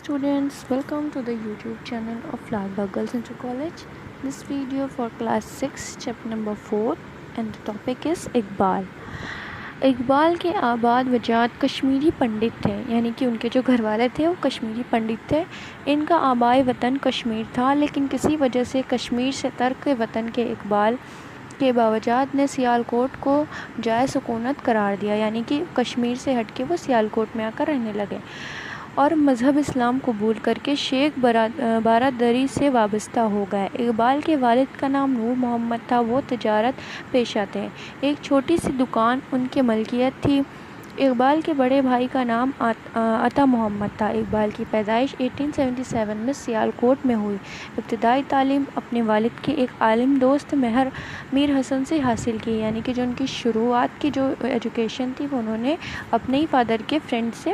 students, welcome to the YouTube channel of Ladbagh Girls Inter College. This video for class 6 chapter number 4 and the topic is Iqbal. Iqbal کے آباد وجات کشمیری پنڈت تھے، یعنی کہ ان کے جو گھر والے تھے وہ کشمیری پنڈت تھے. ان کا آبائی وطن کشمیر تھا، لیکن کسی وجہ سے کشمیر سے ترک وطن کے اقبال کے باوجات نے سیالکوٹ کو جائے سکونت قرار دیا، یعنی کہ کشمیر سے ہٹ کے وہ سیالکوٹ میں آ کر رہنے لگے اور مذہب اسلام قبول کر کے شیخ بارادری سے وابستہ ہو گئے. اقبال کے والد کا نام نور محمد تھا، وہ تجارت پیشہ تھے. ایک چھوٹی سی دکان ان کے ملکیت تھی. اقبال کے بڑے بھائی کا نام عطا محمد تھا. اقبال کی پیدائش 1877 میں سیالکوٹ میں ہوئی. ابتدائی تعلیم اپنے والد کے ایک عالم دوست میر حسن سے حاصل کی، یعنی کہ جو ان کی شروعات کی جو ایجوکیشن تھی وہ انہوں نے اپنے ہی فادر کے فرینڈ سے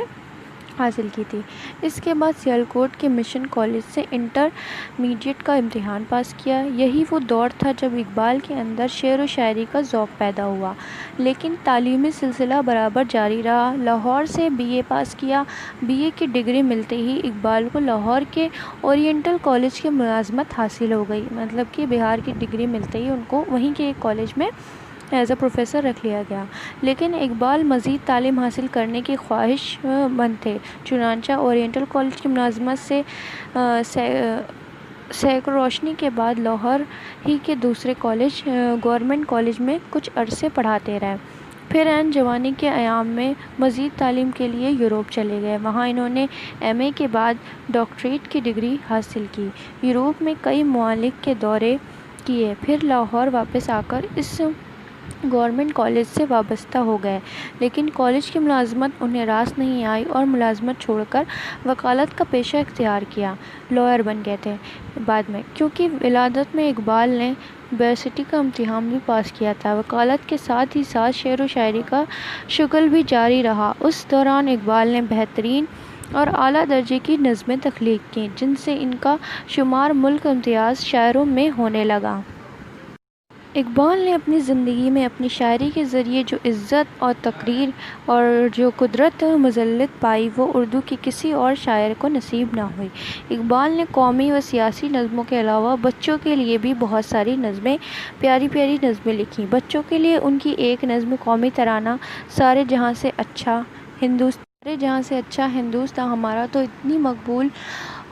حاصل کی تھی. اس کے بعد سیالکوٹ کے مشن کالج سے انٹرمیڈیٹ کا امتحان پاس کیا. یہی وہ دور تھا جب اقبال کے اندر شعر و شاعری کا ذوق پیدا ہوا، لیکن تعلیمی سلسلہ برابر جاری رہا. لاہور سے BA پاس کیا. BA کی ڈگری ملتے ہی اقبال کو لاہور کے اورینٹل کالج کی ملازمت حاصل ہو گئی، مطلب کہ بہار کی ڈگری ملتے ہی ان کو وہیں کے ایک کالج میں ایز اے پروفیسر رکھ لیا گیا. لیکن اقبال مزید تعلیم حاصل کرنے کے خواہش مند تھے، چنانچہ اورینٹل کالج کی ملازمت سے سینکڑوں روشنی کے بعد لاہور ہی کے دوسرے کالج گورنمنٹ کالج میں کچھ عرصے پڑھاتے رہے. پھر عین جوانی کے ایام میں مزید تعلیم کے لیے یورپ چلے گئے. وہاں انہوں نے MA کے بعد ڈاکٹریٹ کی ڈگری حاصل کی. یورپ میں کئی ممالک کے دورے کیے، پھر لاہور واپس آ کر اس گورنمنٹ کالج سے وابستہ ہو گئے. لیکن کالج کی ملازمت انہیں راس نہیں آئی اور ملازمت چھوڑ کر وکالت کا پیشہ اختیار کیا. لائر بن گئے تھے بعد میں، کیونکہ ولادت میں اقبال نے یونیورسٹی کا امتحان بھی پاس کیا تھا. وکالت کے ساتھ ہی ساتھ شعر و شاعری کا شغل بھی جاری رہا. اس دوران اقبال نے بہترین اور اعلیٰ درجے کی نظمیں تخلیق کیں، جن سے ان کا شمار ملک امتیاز شاعروں میں ہونے لگا. اقبال نے اپنی زندگی میں اپنی شاعری کے ذریعے جو عزت اور تقریر اور جو قدرت مذلت پائی وہ اردو کے کسی اور شاعر کو نصیب نہ ہوئی. اقبال نے قومی و سیاسی نظموں کے علاوہ بچوں کے لیے بھی بہت ساری نظمیں، پیاری پیاری نظمیں لکھیں. بچوں کے لیے ان کی ایک نظم قومی ترانہ سارے جہاں سے اچھا ہندوستاں ہمارا تو اتنی مقبول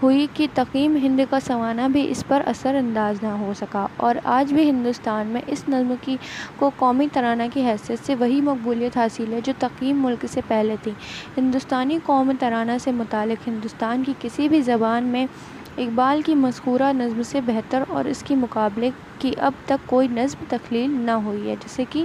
ہوئی کہ تقیم ہند کا سوانح بھی اس پر اثر انداز نہ ہو سکا، اور آج بھی ہندوستان میں اس نظم کو قومی ترانہ کی حیثیت سے وہی مقبولیت حاصل ہے جو تقیم ملک سے پہلے تھی. ہندوستانی قومی ترانہ سے متعلق ہندوستان کی کسی بھی زبان میں اقبال کی مذکورہ نظم سے بہتر اور اس کی مقابلے کی اب تک کوئی نظم تخلیق نہ ہوئی ہے جسے کہ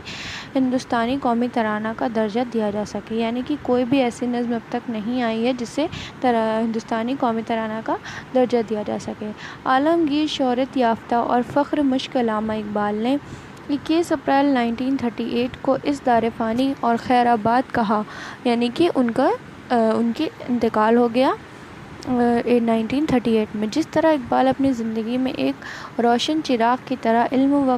ہندوستانی قومی ترانہ کا درجہ دیا جا سکے، یعنی کہ کوئی بھی ایسی نظم اب تک نہیں آئی ہے جسے ہندوستانی قومی ترانہ کا درجہ دیا جا سکے. عالمگیر شہرت یافتہ اور فخر مشق علامہ اقبال نے 21 اپریل 1938 کو اس دار فانی اور خیر آباد کہا، یعنی کہ ان کی انتقال ہو گیا 1938 میں. جس طرح اقبال اپنی زندگی میں ایک روشن چراغ کی طرح علم و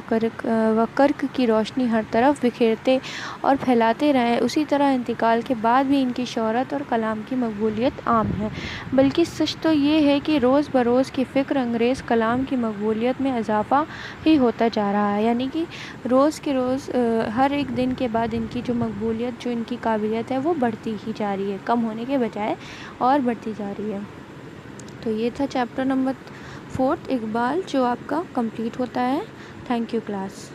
کرک کی روشنی ہر طرف بکھیرتے اور پھیلاتے رہے، اسی طرح انتقال کے بعد بھی ان کی شہرت اور کلام کی مقبولیت عام ہے. بلکہ سچ تو یہ ہے کہ روز بروز کی فکر انگیز کلام کی مقبولیت میں اضافہ ہی ہوتا جا رہا ہے، یعنی کہ روز کے روز ہر ایک دن کے بعد ان کی جو مقبولیت، جو ان کی قابلیت ہے وہ بڑھتی ہی جا رہی ہے، کم ہونے کے بجائے اور بڑھتی جا رہی ہے. تو یہ تھا چیپٹر نمبر 4 اقبال، جو آپ کا کمپلیٹ ہوتا ہے. Thank you class.